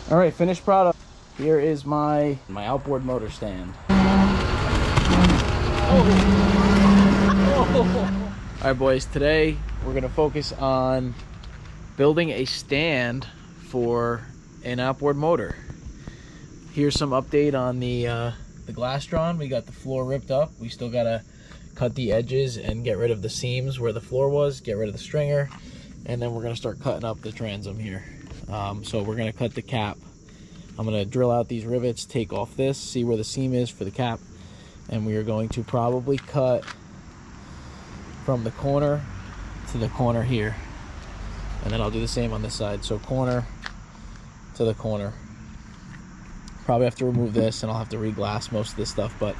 All right, finished product. Here is my outboard motor stand. Oh. All right, boys, today we're gonna focus on building a stand for an outboard motor. Here's some update on the Glastron. We got the floor ripped up. We still gotta cut the edges and get rid of the seams where the floor was, get rid of the stringer, and then we're gonna start cutting up the transom here. So we're gonna cut the cap. I'm gonna drill out these rivets, take off this, see where the seam is for the cap, and we are going to probably cut from the corner to the corner here. And then I'll do the same on this side. So corner to the corner. Probably have to remove this, and I'll have to re-glass most of this stuff, but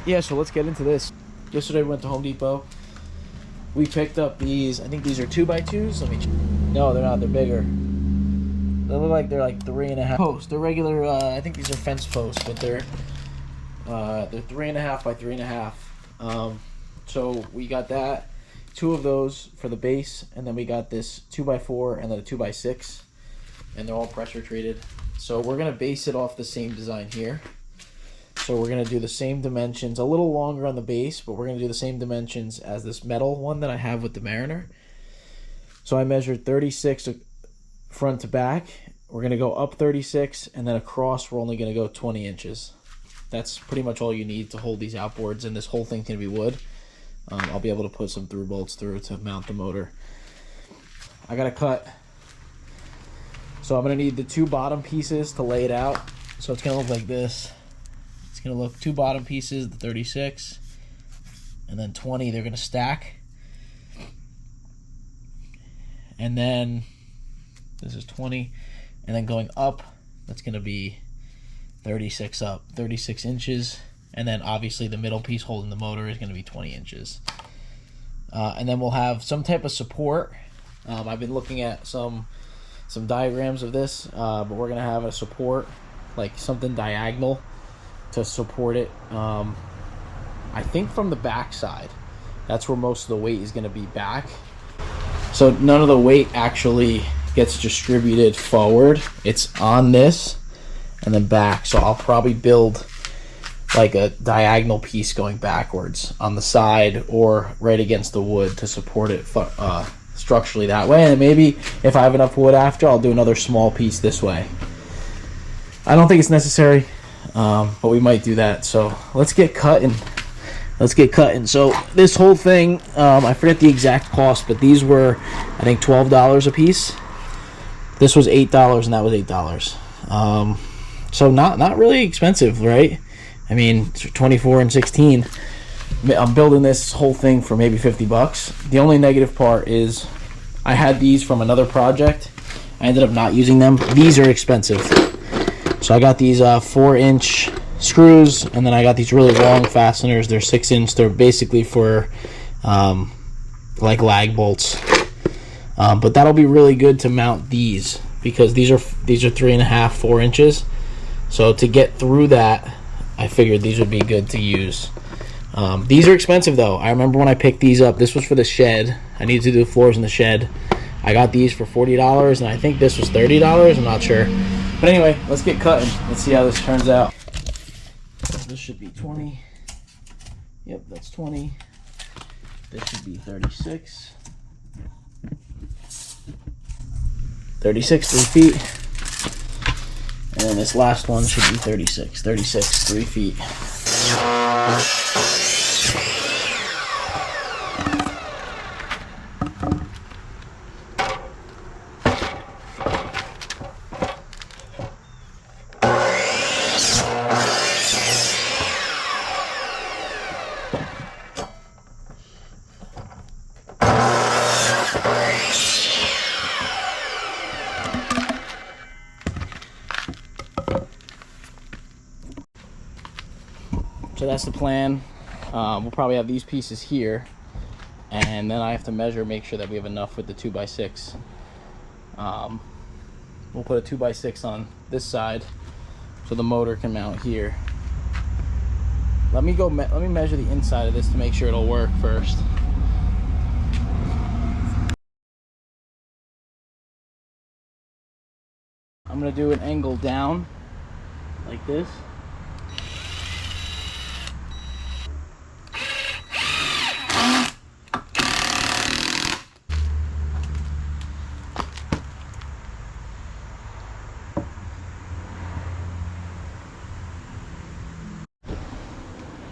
yeah, so let's get into this. Yesterday we went to Home Depot. We picked up these, I think these are 2x2s. Let me check. No, they're not, they're bigger. They look like they're like 3.5 posts. They're regular, I think these are fence posts, but they're 3.5 by 3.5. So we got that, 2 of those for the base, and then we got this 2x4 and then a 2x6, and they're all pressure treated. So we're gonna base it off the same design here. So we're gonna do the same dimensions, a little longer on the base, but we're gonna do the same dimensions as this metal one that I have with the Mariner. So I measured 36 front to back. We're gonna go up 36, and then across we're only gonna go 20 inches. That's pretty much all you need to hold these outboards, and this whole thing's gonna be wood. I'll be able to put some through bolts through to mount the motor. I gotta cut. So I'm gonna need the 2 bottom pieces to lay it out. So it's gonna look like this. It's gonna look 2 bottom pieces, the 36, and then 20, they're gonna stack. And then this is 20, and then going up, that's gonna be 36 up, 36 inches. And then obviously the middle piece holding the motor is gonna be 20 inches. And then we'll have some type of support. I've been looking at some diagrams of this, but we're gonna have a support, like something diagonal to support it. I think from the back side, that's where most of the weight is gonna be back. So none of the weight actually gets distributed forward. It's on this and then back. So I'll probably build like a diagonal piece going backwards on the side or right against the wood to support it structurally that way. And maybe if I have enough wood after, I'll do another small piece this way. I don't think it's necessary, but we might do that. So let's get cutting. So this whole thing, I forget the exact cost, but these were, I think, $12 a piece. This was $8 and that was $8. So not really expensive, right? I mean, 24 and 16. I'm building this whole thing for maybe 50 bucks. The only negative part is I had these from another project. I ended up not using them. These are expensive. So I got these 4-inch screws, and then I got these really long fasteners. They're 6-inch. They're basically for like lag bolts. But that'll be really good to mount these, because these are 3.5, 4 inches. So to get through that, I figured these would be good to use. These are expensive though. I remember when I picked these up, this was for the shed. I needed to do the floors in the shed. I got these for $40, and I think this was $30. I'm not sure. But anyway, let's get cutting. Let's see how this turns out. This should be 20. Yep, that's 20. This should be 36. 36, 3 feet. And then this last one should be 36. 36, 3 feet. So that's the plan. We'll probably have these pieces here, and then I have to measure, make sure that we have enough with the 2x6. We'll put a 2x6 on this side so the motor can mount here. Let me measure the inside of this to make sure it'll work first. I'm going to do an angle down like this.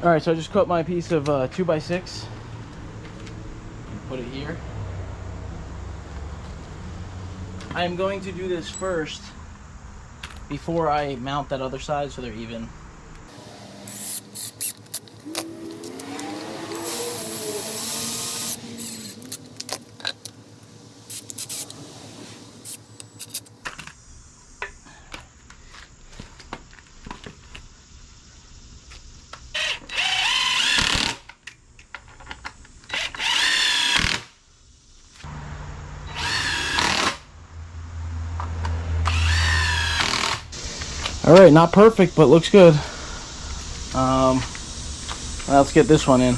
Alright, so I just cut my piece of 2x6 and put it here. I'm going to do this first before I mount that other side so they're even. Alright, not perfect, but looks good. Let's get this one in.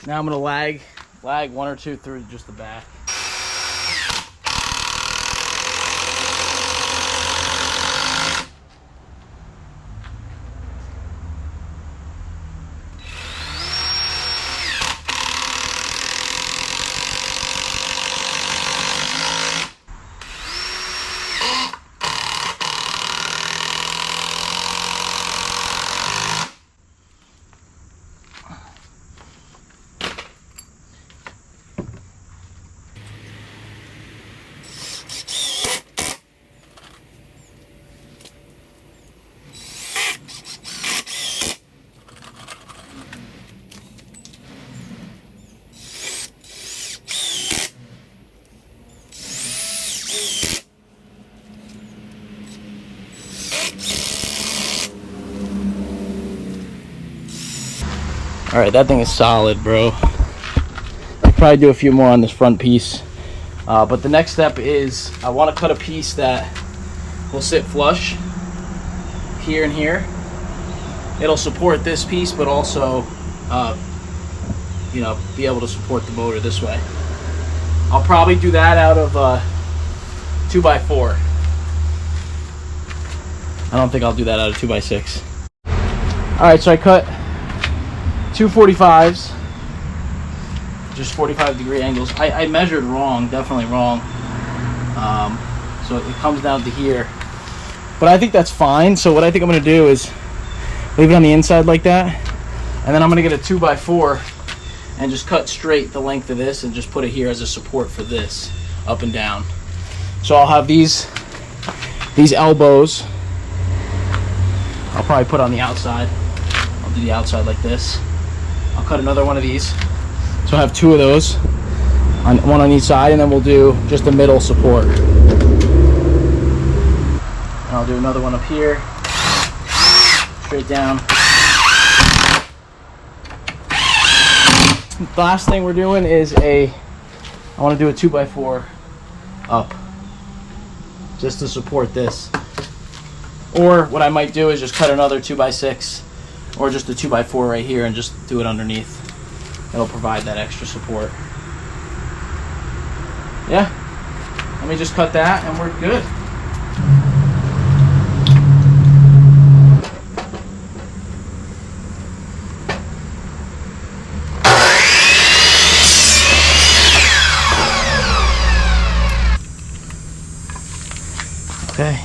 Now I'm going to lag one or two through just the back. Alright, that thing is solid, bro. I'll probably do a few more on this front piece. But the next step is I want to cut a piece that will sit flush here and here. It'll support this piece, but also, you know, be able to support the motor this way. I'll probably do that out of 2x4. I don't think I'll do that out of 2x6. Alright, so I cut 245s, just 45-degree angles. I measured wrong, definitely wrong. So it comes down to here. But I think that's fine. So what I think I'm going to do is leave it on the inside like that. And then I'm going to get a 2x4 and just cut straight the length of this and just put it here as a support for this, up and down. So I'll have these elbows. I'll probably put on the outside. I'll do the outside like this. I'll cut another one of these. So I have two of those, one on each side, and then we'll do just a middle support. And I'll do another one up here, straight down. The last thing we're doing is I want to do a 2x4 up, just to support this. Or what I might do is just cut another 2x6. Or just a 2x4 right here and just do it underneath. It'll provide that extra support. Yeah. Let me just cut that and we're good. Okay.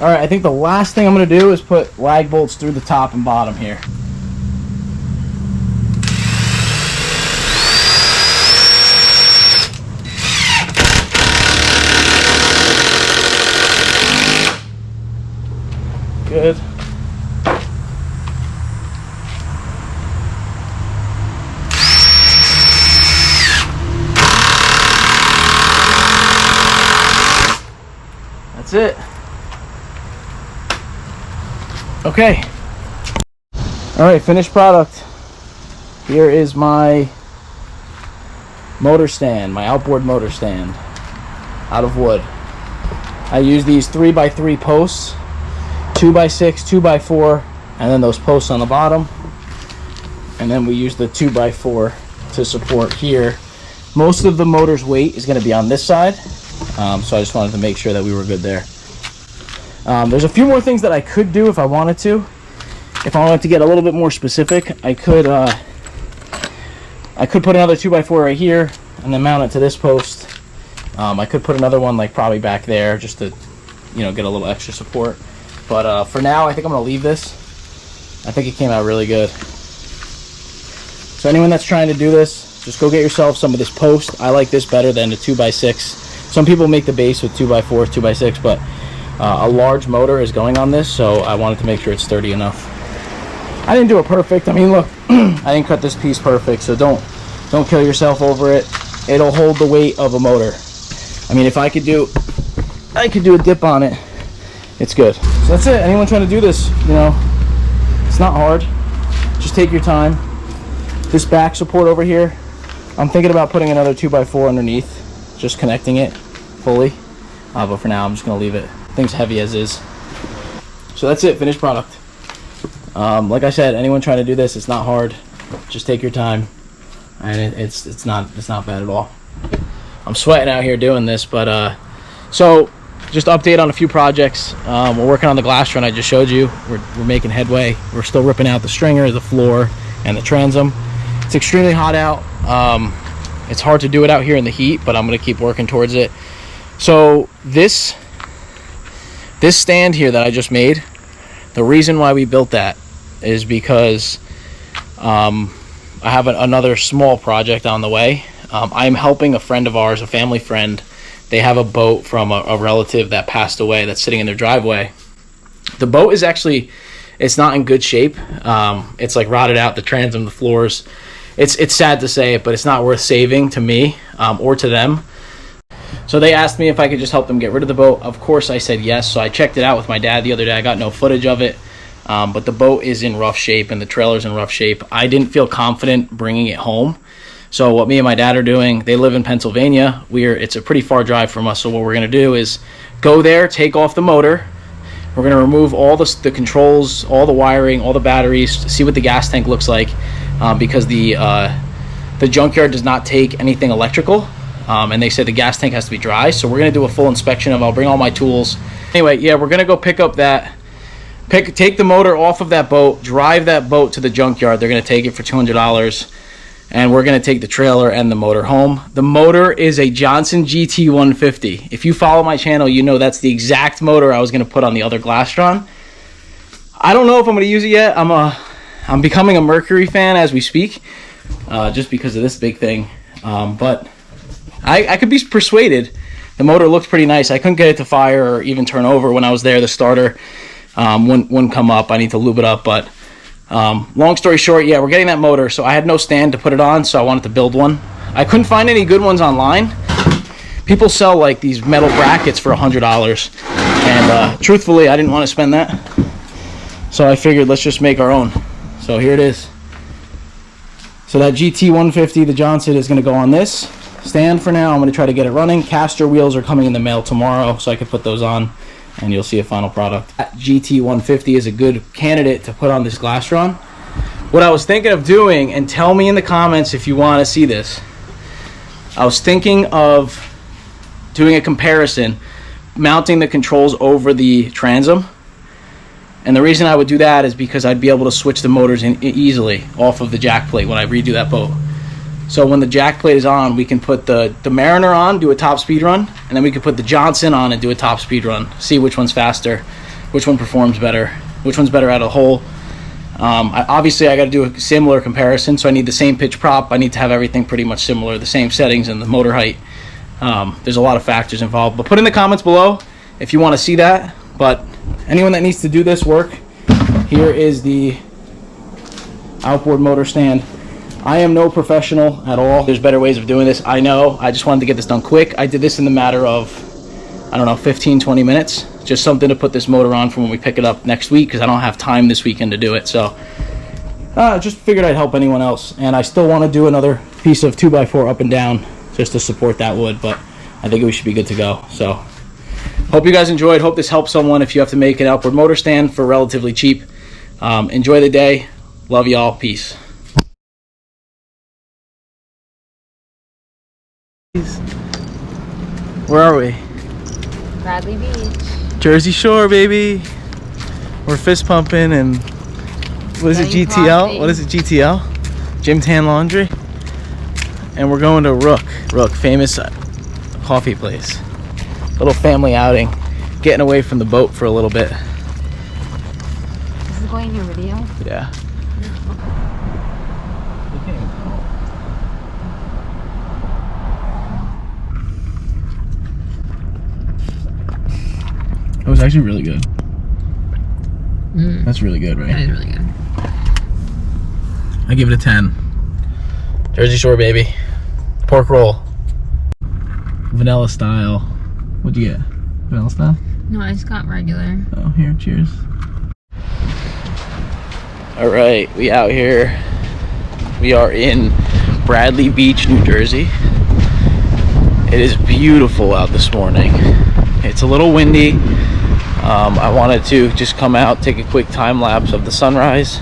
Alright, I think the last thing I'm going to do is put lag bolts through the top and bottom here. Good. that's it. Okay. All right, finished product. Here is my motor stand, my outboard motor stand, out of wood. I use these 3x3 posts, 2x6, 2x4, and then those posts on the bottom. And then we use the 2x4 to support here. Most of the motor's weight is going to be on this side, so I just wanted to make sure that we were good there. There's a few more things that I could do if I wanted to. If I wanted to get a little bit more specific, I could put another 2x4 right here and then mount it to this post. I could put another one like probably back there just to, you know, get a little extra support. But for now, I think I'm gonna leave this. I think it came out really good. So anyone that's trying to do this, just go get yourself some of this post. I like this better than the 2x6. Some people make the base with 2x4, 2x6, but a large motor is going on this, so I wanted to make sure it's sturdy enough. I didn't do it perfect. I mean, look, I didn't cut this piece perfect, so don't kill yourself over it. It'll hold the weight of a motor. I mean, if I could do a dip on it, it's good. So that's it. Anyone trying to do this, you know, it's not hard. Just take your time. This back support over here, I'm thinking about putting another 2x4 underneath, just connecting it fully. But for now, I'm just gonna leave it. Thing's heavy as is. So that's it, finished product. Like I said, anyone trying to do this, it's not hard. Just take your time, and it's not bad at all. I'm sweating out here doing this, but so just update on a few projects. We're working on the Glastron I just showed you. We're making headway. We're still ripping out the stringer, the floor, and the transom. It's extremely hot out. It's hard to do it out here in the heat, but I'm gonna keep working towards it. So this stand here that I just made, the reason why we built that is because I have another small project on the way. I'm helping a friend of ours, a family friend. They have a boat from a relative that passed away that's sitting in their driveway. The boat is actually, it's not in good shape. It's like rotted out, the transom, the floors. It's sad to say it, but it's not worth saving to me or to them. So they asked me if I could just help them get rid of the boat. Of course I said yes. So I checked it out with my dad the other day. I got no footage of it, but the boat is in rough shape and the trailer's in rough shape. I didn't feel confident bringing it home. So what me and my dad are doing, they live in Pennsylvania. It's a pretty far drive from us. So what we're gonna do is go there, take off the motor. We're gonna remove all the controls, all the wiring, all the batteries, see what the gas tank looks like, because the junkyard does not take anything electrical. And they said the gas tank has to be dry, so we're gonna do a full inspection of. I'll bring all my tools. Anyway, yeah, we're gonna go pick up take the motor off of that boat, drive that boat to the junkyard. They're gonna take it for $200, and we're gonna take the trailer and the motor home. The motor is a Johnson GT150. If you follow my channel, you know that's the exact motor I was gonna put on the other Glastron. I don't know if I'm gonna use it yet. I'm becoming a Mercury fan as we speak, just because of this big thing, but I could be persuaded. The motor looks pretty nice. I couldn't get it to fire or even turn over when I was there. The starter wouldn't come up. I need to lube it up. But long story short, yeah, we're getting that motor. So I had no stand to put it on, so I wanted to build one. I couldn't find any good ones online. People sell like these metal brackets for $100. And truthfully, I didn't want to spend that. So I figured let's just make our own. So here it is. So that GT150, the Johnson, is going to go on this stand for now. I'm going to try to get it running. Caster wheels are coming in the mail tomorrow, so I can put those on and you'll see a final product. That GT150 is a good candidate to put on this Glastron. What I was thinking of doing, and tell me in the comments if you want to see this, I was thinking of doing a comparison, mounting the controls over the transom. And the reason I would do that is because I'd be able to switch the motors in easily off of the jack plate when I redo that boat. So when the jack plate is on, we can put the Mariner on, do a top speed run, and then we can put the Johnson on and do a top speed run. See which one's faster, which one performs better, which one's better out of the hole. Obviously, I got to do a similar comparison, so I need the same pitch prop. I need to have everything pretty much similar, the same settings and the motor height. There's a lot of factors involved. But put in the comments below if you want to see that. But anyone that needs to do this work, here is the outboard motor stand. I am no professional at all. There's better ways of doing this. I know. I just wanted to get this done quick. I did this in the matter of I don't know, 15-20 minutes. Just something to put this motor on for when we pick it up next week, because I don't have time this weekend to do it. So just figured I'd help anyone else. And I still want to do another piece of 2x4 up and down just to support that wood, but I think we should be good to go. So hope you guys enjoyed. Hope this helps someone if you have to make an outboard motor stand for relatively cheap. Enjoy the day. Love y'all. Peace. Where are we? Bradley Beach. Jersey Shore, baby. We're fist pumping and what is it, GTL? Coffee. What is it, GTL? Gym Tan Laundry. And we're going to Rook, famous coffee place. Little family outing. Getting away from the boat for a little bit. This is going in your video? Yeah. It was actually really good. That's really good, right? That is really good. I give it a 10. Jersey Shore, baby. Pork roll. Vanilla style. What'd you get? Vanilla style? No, I just got regular. Oh, here, cheers. All right, we out here. We are in Bradley Beach, New Jersey. It is beautiful out this morning. It's a little windy. I wanted to just come out, take a quick time lapse of the sunrise.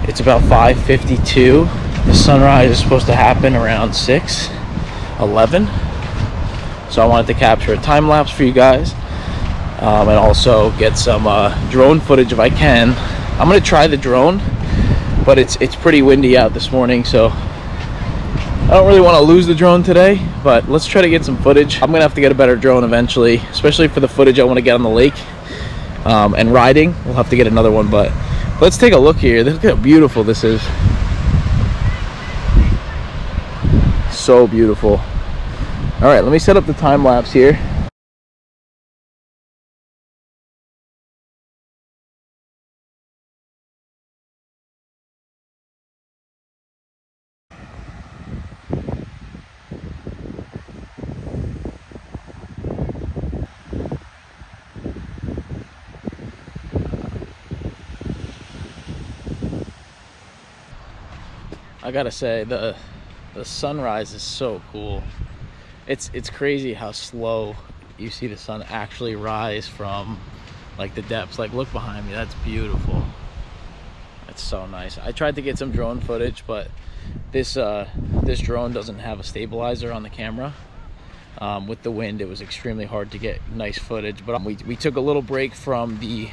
It's about 5:52. The sunrise is supposed to happen around 6:11. So I wanted to capture a time lapse for you guys, and also get some drone footage if I can. I'm gonna try the drone, but it's pretty windy out this morning, so I don't really want to lose the drone today, but let's try to get some footage. I'm gonna have to get a better drone eventually, especially for the footage I want to get on the lake and riding. We'll have to get another one, but let's take a look here. Look how beautiful this is. So beautiful. All right, let me set up the time lapse here. I gotta say, the sunrise is so cool. It's crazy how slow you see the sun actually rise from like the depths. Like, look behind me, that's beautiful. That's so nice. I tried to get some drone footage, but this drone doesn't have a stabilizer on the camera. With the wind, it was extremely hard to get nice footage. But we took a little break from the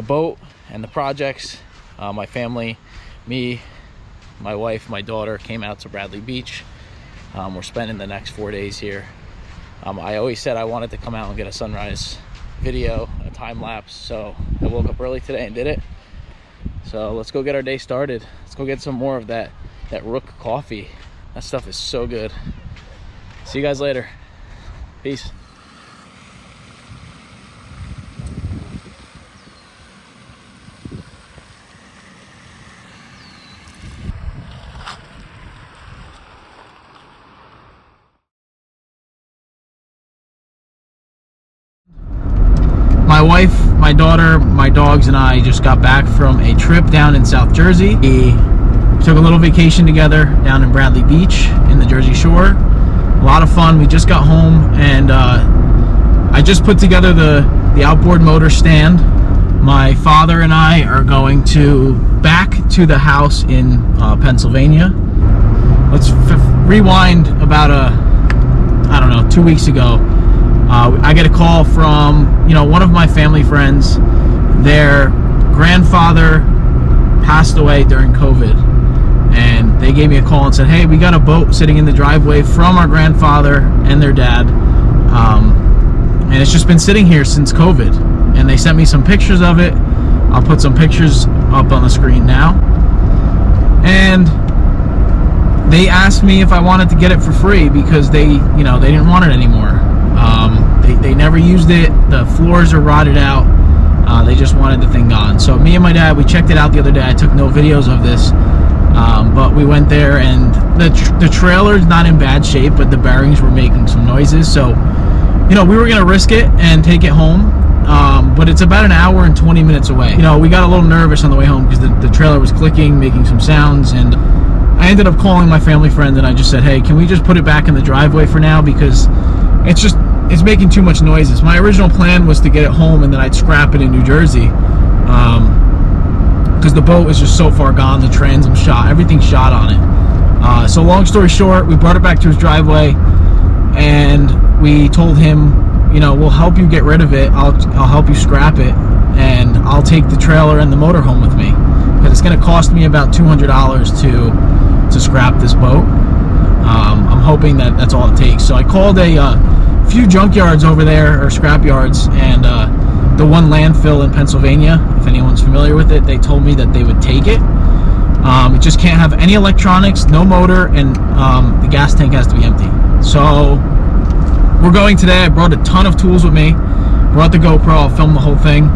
boat and the projects. My family, me, my wife, my daughter came out to Bradley Beach. We're spending the next 4 days here. I always said I wanted to come out and get a sunrise video, a time lapse, so I woke up early today and did it. So let's go get our day started. Let's go get some more of that Rook coffee. That stuff is so good. See you guys later. Peace. My wife, my daughter, my dogs, and I just got back from a trip down in South Jersey. We took a little vacation together down in Bradley Beach in the Jersey Shore. A lot of fun. We just got home, and I just put together the outboard motor stand. My father and I are going back to the house in Pennsylvania. Let's rewind about I don't know, 2 weeks ago. I get a call from one of my family friends. Their grandfather passed away during COVID, and they gave me a call and said, hey, we got a boat sitting in the driveway from our grandfather and their dad, and it's just been sitting here since COVID. And they sent me some pictures of it. I'll put some pictures up on the screen now. And they asked me if I wanted to get it for free because they didn't want it anymore. They never used it. The floors are rotted out. They just wanted the thing gone. So me and my dad, we checked it out the other day. I took no videos of this, but we went there, and the trailer's not in bad shape, but the bearings were making some noises. So you know, we were gonna risk it and take it home, but it's about an hour and 20 minutes away. You know, we got a little nervous on the way home because the trailer was clicking, making some sounds, and I ended up calling my family friend and I just said, hey, can we just put it back in the driveway for now, because it's making too much noises. My original plan was to get it home and then I'd scrap it in New Jersey, because the boat is just so far gone, the transom shot, everything's shot on it. So long story short, we brought it back to his driveway and we told him, you know, we'll help you get rid of it, I'll help you scrap it, and I'll take the trailer and the motor home with me, because it's going to cost me about $200 to scrap this boat. I'm hoping that that's all it takes. So I called a few junkyards over there, or scrap yards, and the one landfill in Pennsylvania, if anyone's familiar with it, they told me that they would take it. It just can't have any electronics, no motor, and the gas tank has to be empty. So we're going today. I brought a ton of tools with me, brought the GoPro, I'll film the whole thing.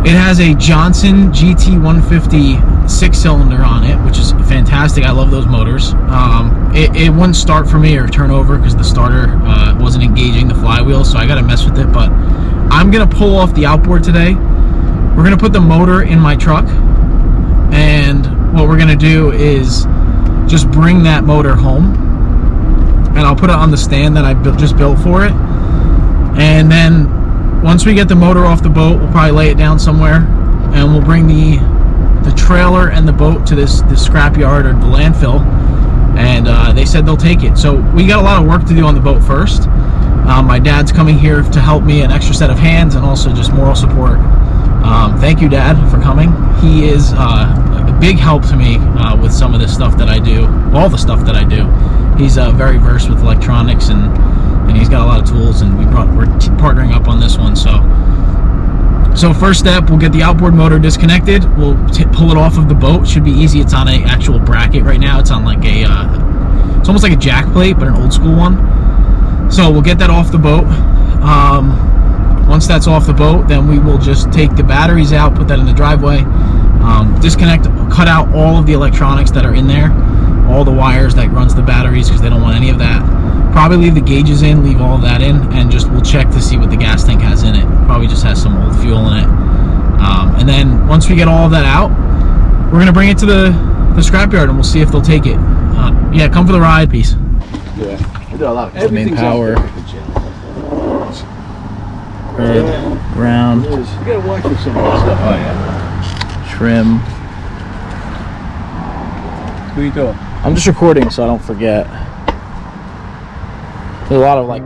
It has a Johnson GT150 6-cylinder on it, which is fantastic. I love those motors. It wouldn't start for me or turn over because the starter wasn't engaging the flywheel, so I got to mess with it. But I'm going to pull off the Outboard today. We're going to put the motor in my truck, and what we're going to do is just bring that motor home, and I'll put it on the stand that I just built for it. And then once we get the motor off the boat, we'll probably lay it down somewhere, and we'll bring the trailer and the boat to this scrap yard or the landfill, and they said they'll take it. So we got a lot of work to do on the boat first. My dad's coming here to help me, an extra set of hands, and also just moral support. Thank you, Dad, for coming. He is a big help to me with some of this stuff that I do, all the stuff that I do. He's very versed with electronics, and he's got a lot of tools, and we're partnering up on this one. So first step, we'll get the outboard motor disconnected. We'll pull it off of the boat. Should be easy. It's on an actual bracket right now. It's on like it's almost like a jack plate, but an old school one. So we'll get that off the boat. Once that's off the boat, then we will just take the batteries out, put that in the driveway, disconnect, cut out all of the electronics that are in there, all the wires that runs the batteries, because they don't want any of that. Probably leave the gauges in, leave all of that in, and just we'll check to see what the gas tank has in it. Probably just has some old fuel in it. And then once we get all of that out, we're gonna bring it to the scrapyard, and we'll see if they'll take it. Yeah, come for the ride. Peace. Yeah, we do a lot The main power. Ground. You gotta watch for some of that stuff. Oh yeah. Trim. What are you doing? I'm just recording so I don't forget. There's a lot of like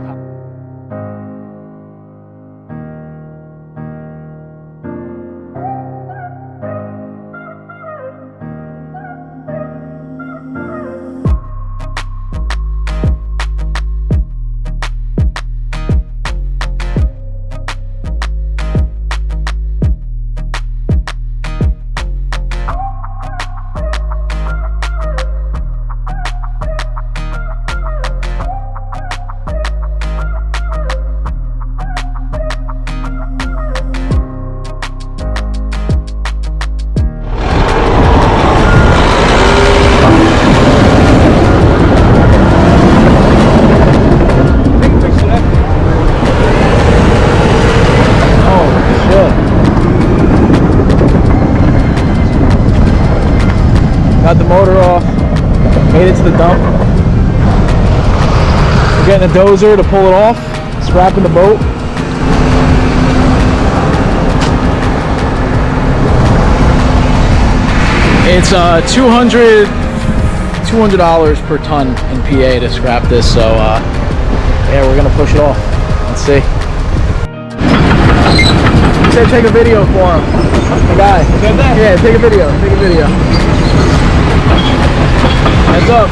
got the motor off, made it to the dump. We're getting a dozer to pull it off, scrapping the boat. It's $200 per ton in PA to scrap this, so yeah, we're gonna push it off. Let's see. He said take a video for him. The guy. Yeah, take a video. Take a video. Heads up.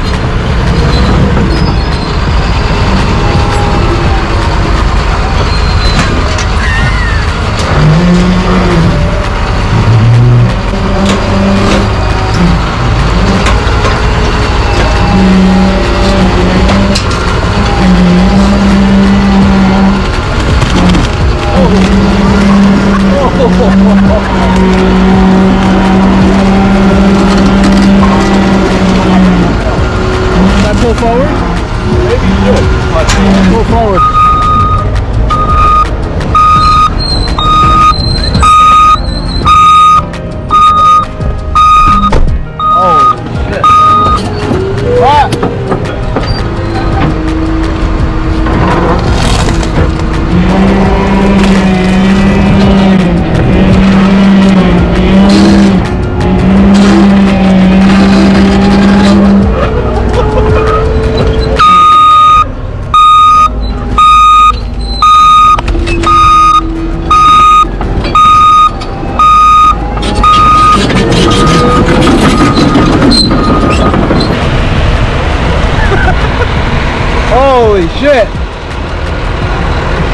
legit.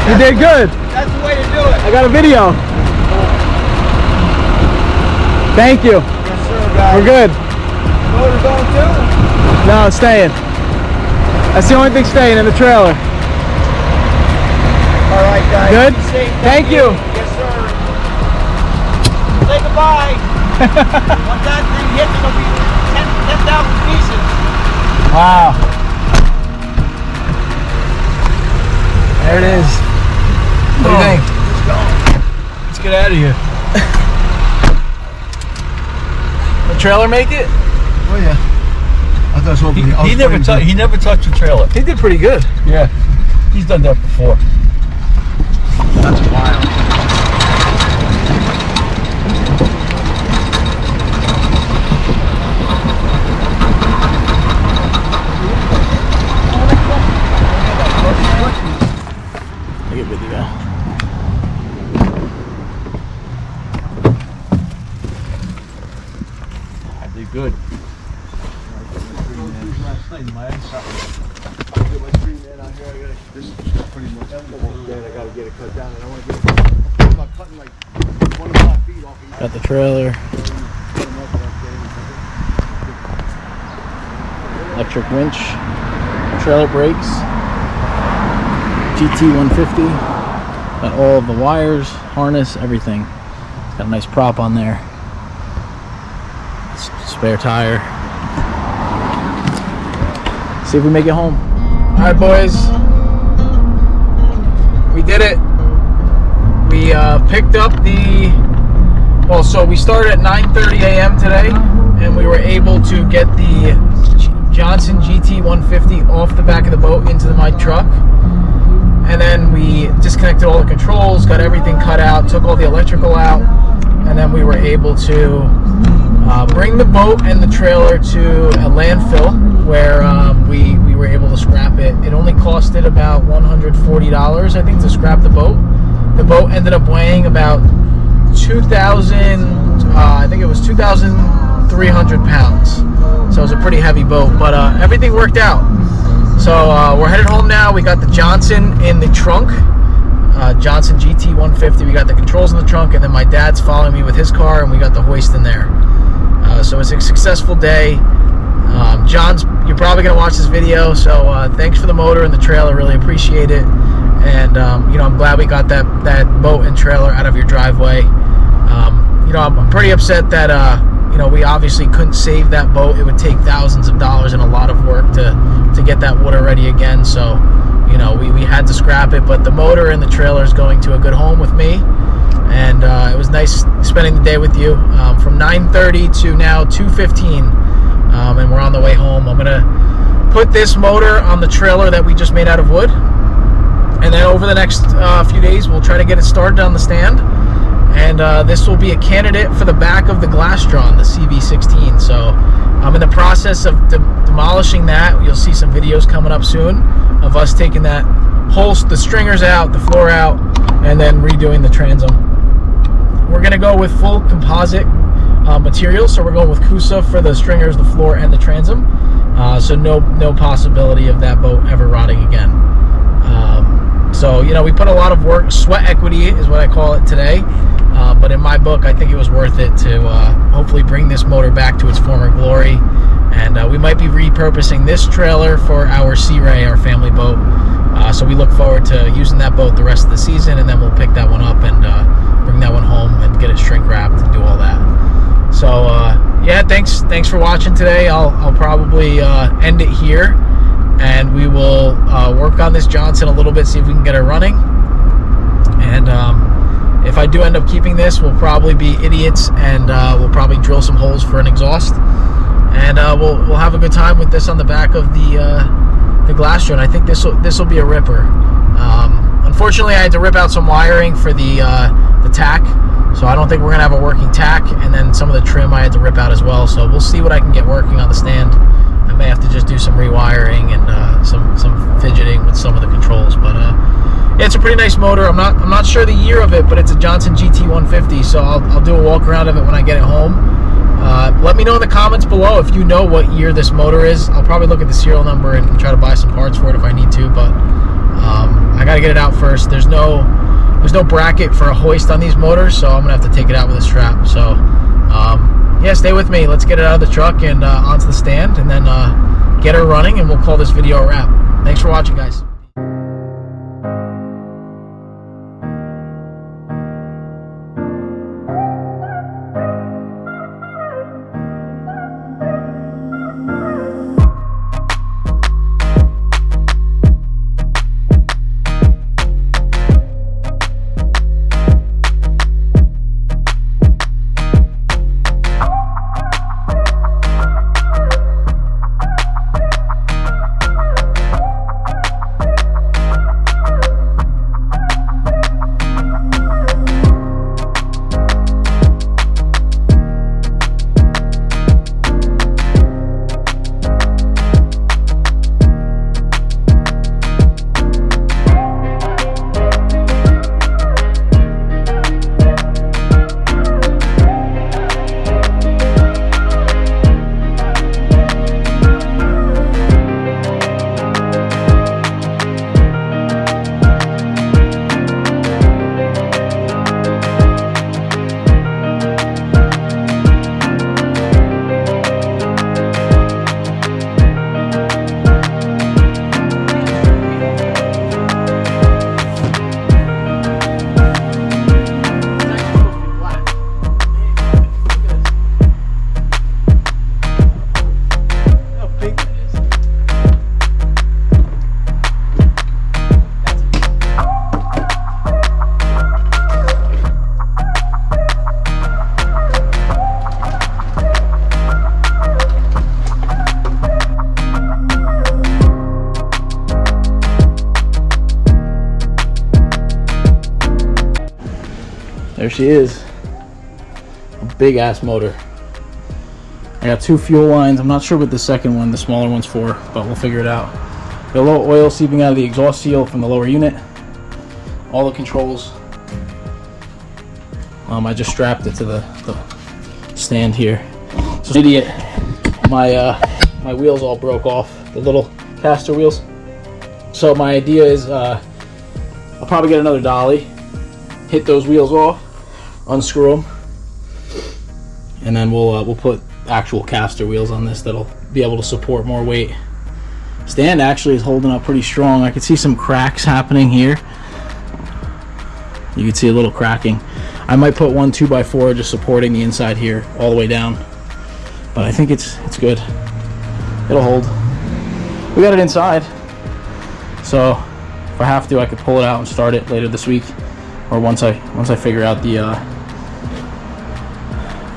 You did good. That's the way to do it. I got a video. Thank you. Yes, sir, guys. We're good. Motor going too? No, it's staying. That's the only thing staying in the trailer. All right, guys. Good? Be safe. Thank you. Yes, sir. Say goodbye. Once that thing hits, it'll be 10,000 pieces. Wow. There it is. What do you think? Let's go. Let's get out of here. The trailer make it? Oh, yeah. I thought so. He never touched the trailer. He did pretty good. Yeah, he's done that before. That's wild. I get video. I did good. This is pretty much I gotta get it cut down, and I want to get it. I'm not cutting like 25 feet off each. Got the trailer. Electric winch. Trailer brakes. GT150. Got all of the wires, harness, everything. It's got a nice prop on there. Spare tire. See if we make it home. All right, boys. We did it. We picked up the... Well, so we started at 9:30 a.m. today, and we were able to get the Johnson GT150 off the back of the boat into my truck. And then we disconnected all the controls, got everything cut out, took all the electrical out, and then we were able to bring the boat and the trailer to a landfill where we were able to scrap it. It only costed about $140, I think, to scrap the boat. The boat ended up weighing about 2,300 pounds. So it was a pretty heavy boat, but everything worked out. So we're headed home now. We got the Johnson in the trunk, Johnson GT150. We got the controls in the trunk, and then my dad's following me with his car, and we got the hoist in there. So it's a successful day. John's, you're probably gonna watch this video, so thanks for the motor and the trailer. Really appreciate it. And you know, I'm glad we got that boat and trailer out of your driveway. You know, I'm pretty upset that you know, we obviously couldn't save that boat. It would take thousands of dollars and a lot of work to get that water ready again. So, you know, we had to scrap it. But the motor and the trailer is going to a good home with me. And it was nice spending the day with you. From 9:30 to now 2:15, and we're on the way home. I'm gonna put this motor on the trailer that we just made out of wood, and then over the next few days we'll try to get it started on the stand. And this will be a candidate for the back of the Glastron, the CV16. So I'm in the process of demolishing that. You'll see some videos coming up soon of us taking that the stringers out, the floor out, and then redoing the transom. We're gonna go with full composite material, so we're going with Kusa for the stringers, the floor, and the transom. So no possibility of that boat ever rotting again. So, you know, we put a lot of work, sweat equity is what I call it today. But in my book, I think it was worth it to hopefully bring this motor back to its former glory. And we might be repurposing this trailer for our Sea Ray, our family boat. So we look forward to using that boat the rest of the season, and then we'll pick that one up and bring that one home and get it shrink wrapped and do all that. So yeah, thanks for watching today. I'll probably end it here, and we will work on this Johnson a little bit, see if we can get it running. And if I do end up keeping this, we'll probably be idiots, and we'll probably drill some holes for an exhaust, and we'll have a good time with this on the back of the Glastron. I think this will be a ripper. Unfortunately, I had to rip out some wiring for the tack, so I don't think we're gonna have a working tack, and then some of the trim I had to rip out as well. So we'll see what I can get working on the stand. I may have to just do some rewiring and some fidgeting with some of the controls, but yeah, it's a pretty nice motor. I'm not sure the year of it, but it's a Johnson GT150, so I'll do a walk around of it when I get it home. Let me know in the comments below if you know what year this motor is. I'll probably look at the serial number and try to buy some parts for it if I need to, but I gotta get it out first. There's no bracket for a hoist on these motors, so I'm gonna have to take it out with a strap. So yeah, stay with me. Let's get it out of the truck and onto the stand, and then get her running, and we'll call this video a wrap. Thanks for watching, guys. There she is, a big ass motor. I got 2 fuel lines. I'm not sure what the second one, the smaller one's for, but we'll figure it out. Got a little oil seeping out of the exhaust seal from the lower unit. All the controls. I just strapped it to the stand here. So idiot, my wheels all broke off, the little caster wheels. So my idea is I'll probably get another dolly, hit those wheels off, unscrew them, and then we'll put actual caster wheels on this that'll be able to support more weight. Stand actually is holding up pretty strong. I can see some cracks happening here. You can see a little cracking. I might put one 2x4 just supporting the inside here all the way down, but I think it's good. It'll hold. We got it inside, so if I have to, I could pull it out and start it later this week, or once I figure out the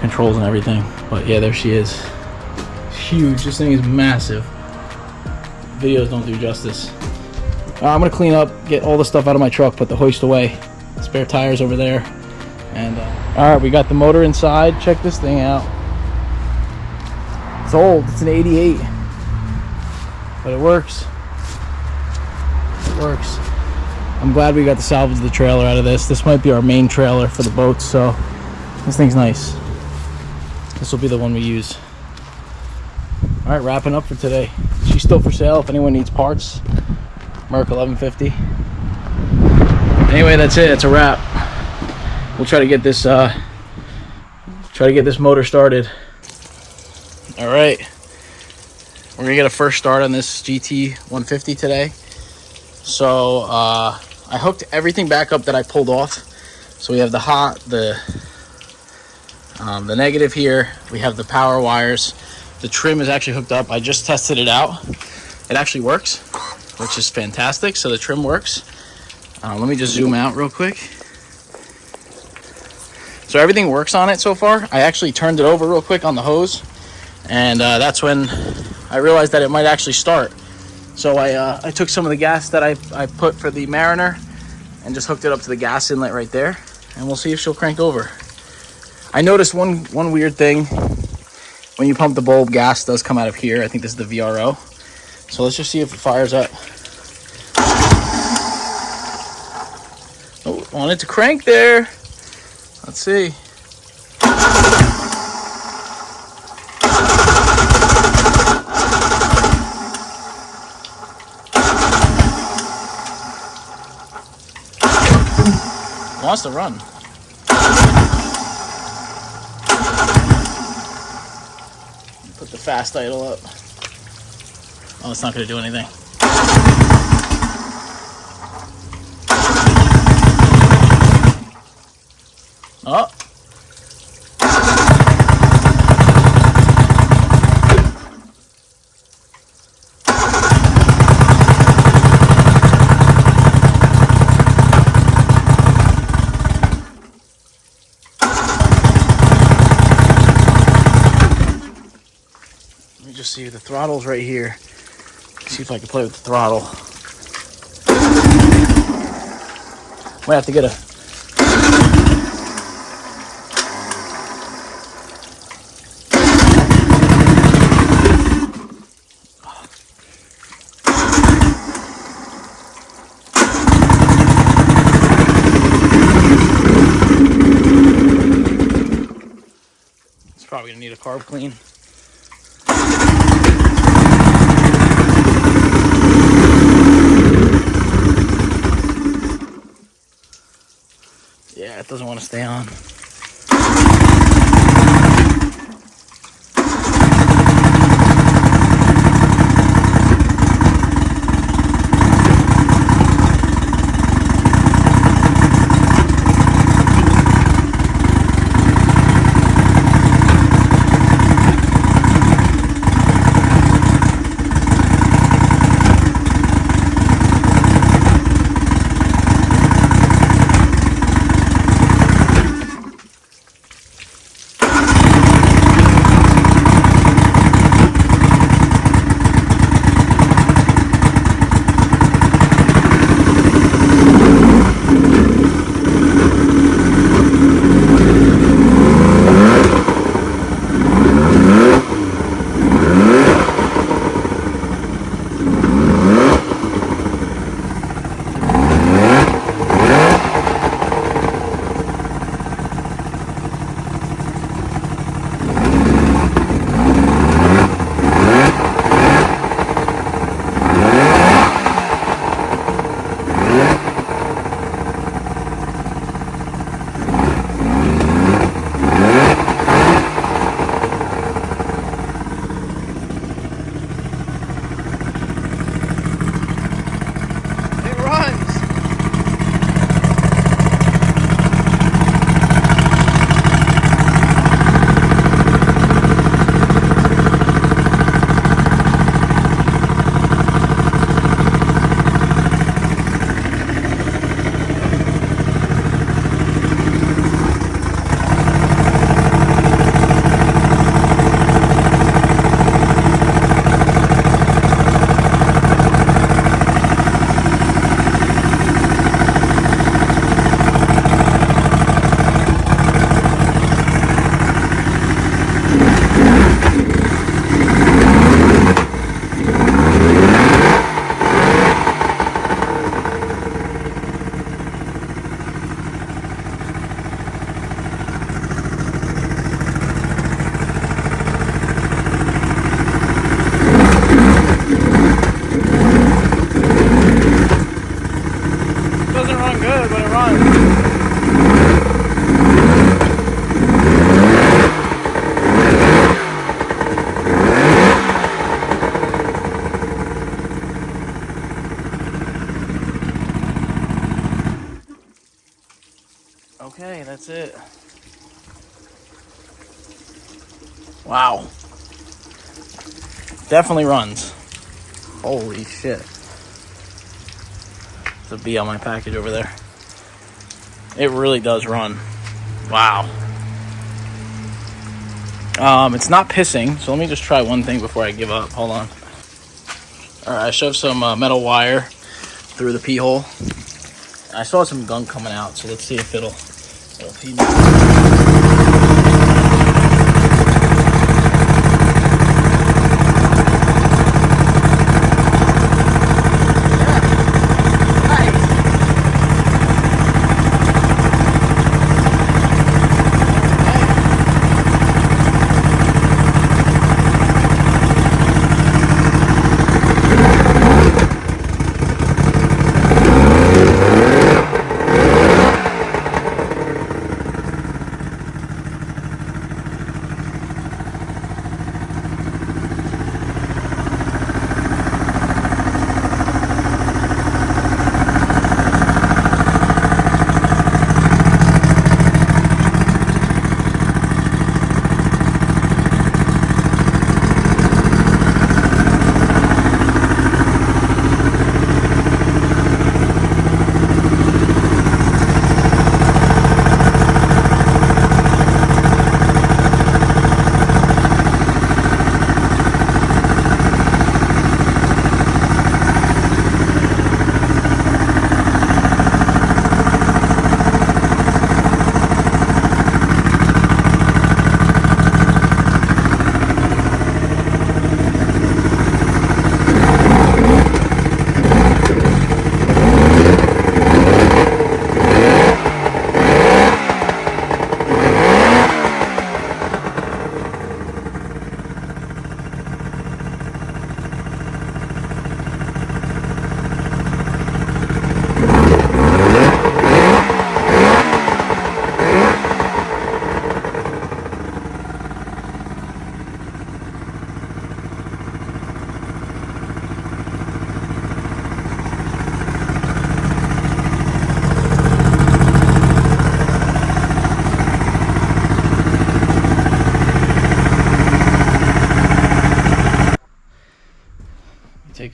controls and everything. But yeah, there she is. Huge. This thing is massive. Videos don't do justice. I'm gonna clean up, get all the stuff out of my truck, put the hoist away. Spare tires over there, and all right, we got the motor inside. Check this thing out. It's old. It's an 88, but it works. It works. I'm glad we got to salvage the trailer out of this. This might be our main trailer for the boats, so this thing's nice. This will be the one we use. All right, wrapping up for today. She's still for sale if anyone needs parts. Merc 1150. Anyway, that's it. It's a wrap. We'll try to get this motor started. All right, we're gonna get a first start on this GT150 today. So I hooked everything back up that I pulled off. So we have the hot, the negative here. We have the power wires. The trim is actually hooked up. I just tested it out. It actually works, which is fantastic. So the trim works. Let me just zoom out real quick. So everything works on it so far. I actually turned it over real quick on the hose, and that's when I realized that it might actually start. So I took some of the gas that I put for the Mariner and just hooked it up to the gas inlet right there, and we'll see if she'll crank over. I noticed one weird thing. When you pump the bulb, gas does come out of here. I think this is the VRO. So let's just see if it fires up. Oh, want it to crank there. Let's see. wants to run. Put the fast idle up. Oh, it's not going to do anything. Oh. Let me just see, the throttle's right here. See if I can play with the throttle. Might have to get a... It's probably gonna need a carb clean. Yeah, it doesn't want to stay on. Okay, that's it. Wow. Definitely runs. Holy shit. There's a bee on my package over there. It really does run. Wow. It's not pissing, so let me just try one thing before I give up. Hold on. Alright, I shoved some metal wire through the pee hole. I saw some gunk coming out, so let's see if it'll feed me.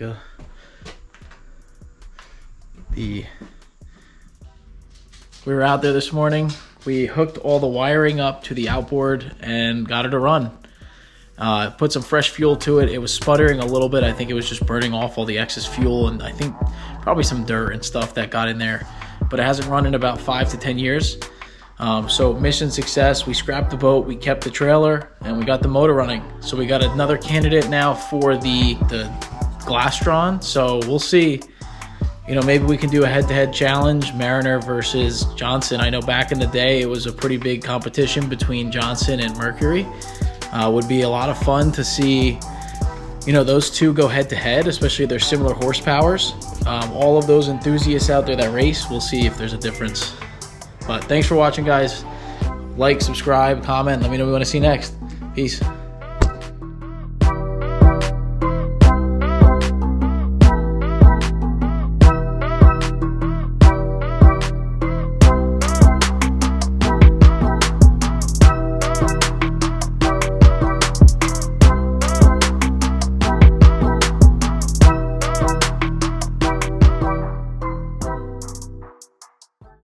like we were out there this morning. We hooked all the wiring up to the outboard and got it to run. Put some fresh fuel to it. It was sputtering a little bit. I think it was just burning off all the excess fuel, and I think probably some dirt and stuff that got in there. But it hasn't run in about 5 to 10 years. So mission success. We scrapped the boat, we kept the trailer, and we got the motor running. So we got another candidate now for the Glastron. So we'll see. You know, maybe we can do a head-to-head challenge, Mariner versus Johnson. I know back in the day it was a pretty big competition between Johnson and Mercury. Would be a lot of fun to see, you know, those two go head-to-head, especially their similar horsepowers. All of those enthusiasts out there that race, we'll see if there's a difference. But thanks for watching, guys. Like, subscribe, comment, let me know what you want to see next. Peace.